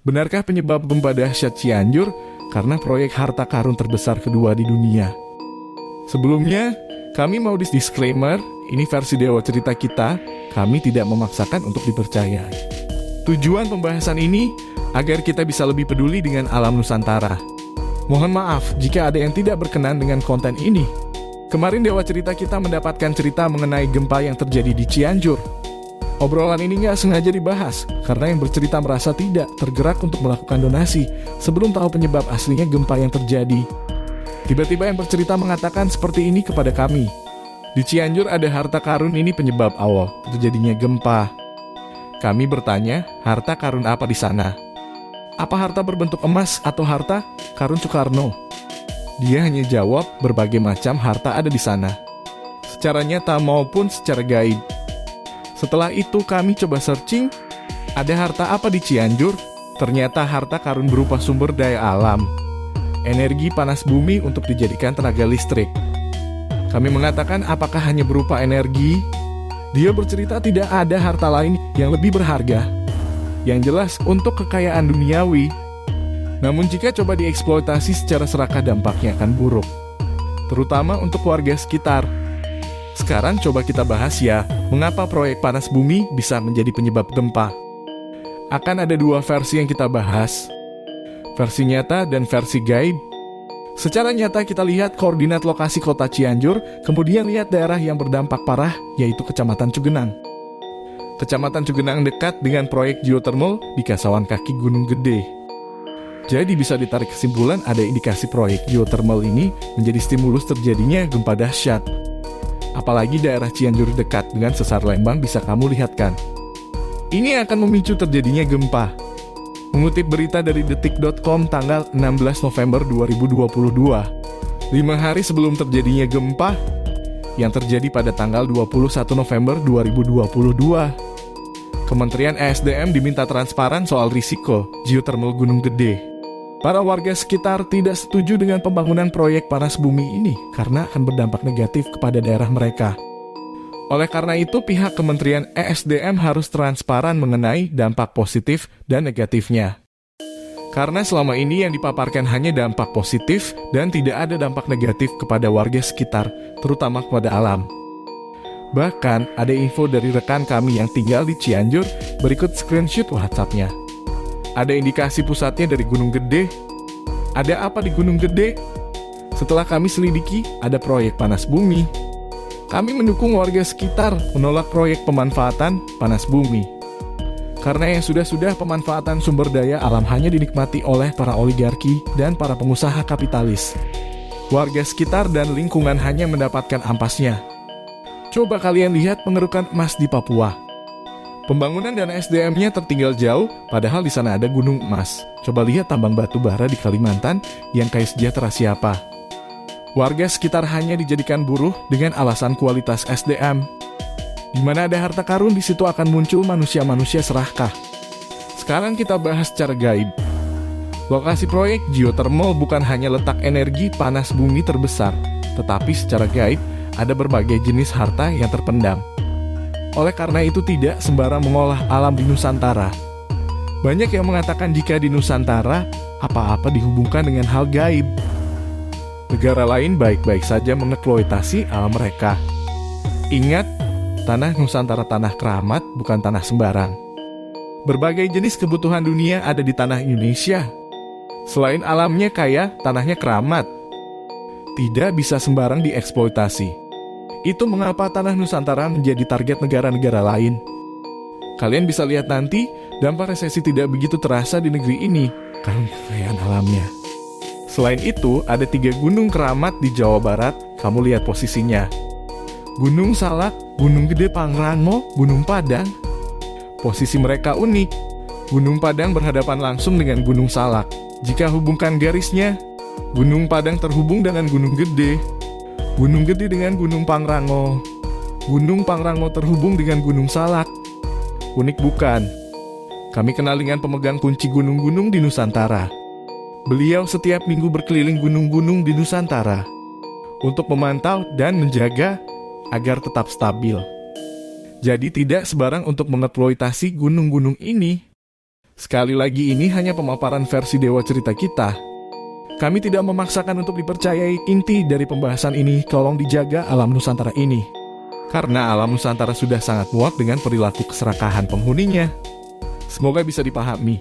Benarkah penyebab gempa dahsyat Cianjur karena proyek harta karun terbesar kedua di dunia? Sebelumnya, kami mau disclaimer, ini versi Dewa Cerita kita, kami tidak memaksakan untuk dipercaya. Tujuan pembahasan ini agar kita bisa lebih peduli dengan alam Nusantara. Mohon maaf jika ada yang tidak berkenan dengan konten ini. Kemarin Dewa Cerita kita mendapatkan cerita mengenai gempa yang terjadi di Cianjur. Obrolan ini nggak sengaja dibahas, karena yang bercerita merasa tidak tergerak untuk melakukan donasi sebelum tahu penyebab aslinya gempa yang terjadi. Tiba-tiba yang bercerita mengatakan seperti ini kepada kami. Di Cianjur ada harta karun, ini penyebab awal terjadinya gempa. Kami bertanya, harta karun apa di sana? Apa harta berbentuk emas atau harta karun Soekarno? Dia hanya jawab berbagai macam harta ada di sana, secara nyata maupun secara gaib. Setelah itu kami coba searching, ada harta apa di Cianjur? Ternyata harta karun berupa sumber daya alam, energi panas bumi untuk dijadikan tenaga listrik. Kami mengatakan apakah hanya berupa energi? Dia bercerita tidak ada harta lain yang lebih berharga. Yang jelas untuk kekayaan duniawi. Namun jika coba dieksploitasi secara serakah dampaknya akan buruk, terutama untuk warga sekitar. Sekarang coba kita bahas ya, mengapa proyek panas bumi bisa menjadi penyebab gempa. Akan ada dua versi yang kita bahas, versi nyata dan versi gaib. Secara nyata kita lihat koordinat lokasi kota Cianjur, kemudian lihat daerah yang berdampak parah, yaitu Kecamatan Cugenang. Kecamatan Cugenang dekat dengan proyek geothermal di Kasawan Kaki Gunung Gede. Jadi bisa ditarik kesimpulan ada indikasi proyek geothermal ini menjadi stimulus terjadinya gempa dahsyat. Apalagi daerah Cianjur dekat dengan sesar Lembang bisa kamu lihat kan. Ini akan memicu terjadinya gempa. Mengutip berita dari detik.com tanggal 16 November 2022, 5 hari sebelum terjadinya gempa yang terjadi pada tanggal 21 November 2022, Kementerian ESDM diminta transparan soal risiko geothermal Gunung Gede. Para warga sekitar tidak setuju dengan pembangunan proyek panas bumi ini karena akan berdampak negatif kepada daerah mereka. Oleh karena itu, pihak Kementerian ESDM harus transparan mengenai dampak positif dan negatifnya. Karena selama ini yang dipaparkan hanya dampak positif dan tidak ada dampak negatif kepada warga sekitar, terutama kepada alam. Bahkan, ada info dari rekan kami yang tinggal di Cianjur, berikut screenshot WhatsApp-nya. Ada indikasi pusatnya dari Gunung Gede. Ada apa di Gunung Gede? Setelah kami selidiki, ada proyek panas bumi. Kami mendukung warga sekitar menolak proyek pemanfaatan panas bumi. Karena yang sudah-sudah pemanfaatan sumber daya alam hanya dinikmati oleh para oligarki dan para pengusaha kapitalis. Warga sekitar dan lingkungan hanya mendapatkan ampasnya. Coba kalian lihat pengerukan emas di Papua. Pembangunan dan SDM-nya tertinggal jauh, padahal di sana ada gunung emas. Coba lihat tambang batu bara di Kalimantan yang kaya sejahtera siapa. Warga sekitar hanya dijadikan buruh dengan alasan kualitas SDM. Di mana ada harta karun, di situ akan muncul manusia-manusia serakah. Sekarang kita bahas secara gaib. Lokasi proyek geothermal bukan hanya letak energi panas bumi terbesar, tetapi secara gaib ada berbagai jenis harta yang terpendam. Oleh karena itu tidak sembarang mengolah alam di Nusantara. Banyak yang mengatakan jika di Nusantara, apa-apa dihubungkan dengan hal gaib. Negara lain baik-baik saja mengeksploitasi alam mereka. Ingat, tanah Nusantara tanah keramat, bukan tanah sembarang. Berbagai jenis kebutuhan dunia ada di tanah Indonesia. Selain alamnya kaya, tanahnya keramat. Tidak bisa sembarang dieksploitasi. Itu mengapa tanah Nusantara menjadi target negara-negara lain. Kalian bisa lihat nanti, dampak resesi tidak begitu terasa di negeri ini karena kekayaan alamnya. Selain itu, ada 3 gunung keramat di Jawa Barat, kamu lihat posisinya. Gunung Salak, Gunung Gede Pangrango, Gunung Padang. Posisi mereka unik. Gunung Padang berhadapan langsung dengan Gunung Salak. Jika hubungkan garisnya, Gunung Padang terhubung dengan Gunung Gede. Gunung Gede dengan Gunung Pangrango. Gunung Pangrango terhubung dengan Gunung Salak. Unik bukan? Kami kenal dengan pemegang kunci gunung-gunung di Nusantara. Beliau setiap minggu berkeliling gunung-gunung di Nusantara untuk memantau dan menjaga agar tetap stabil. Jadi tidak sembarang untuk mengeksploitasi gunung-gunung ini. Sekali lagi, ini hanya pemaparan versi dewa cerita kita. Kami tidak memaksakan untuk dipercayai. Inti dari pembahasan ini, tolong dijaga alam Nusantara ini. Karena alam Nusantara sudah sangat muak dengan perilaku keserakahan penghuninya. Semoga bisa dipahami.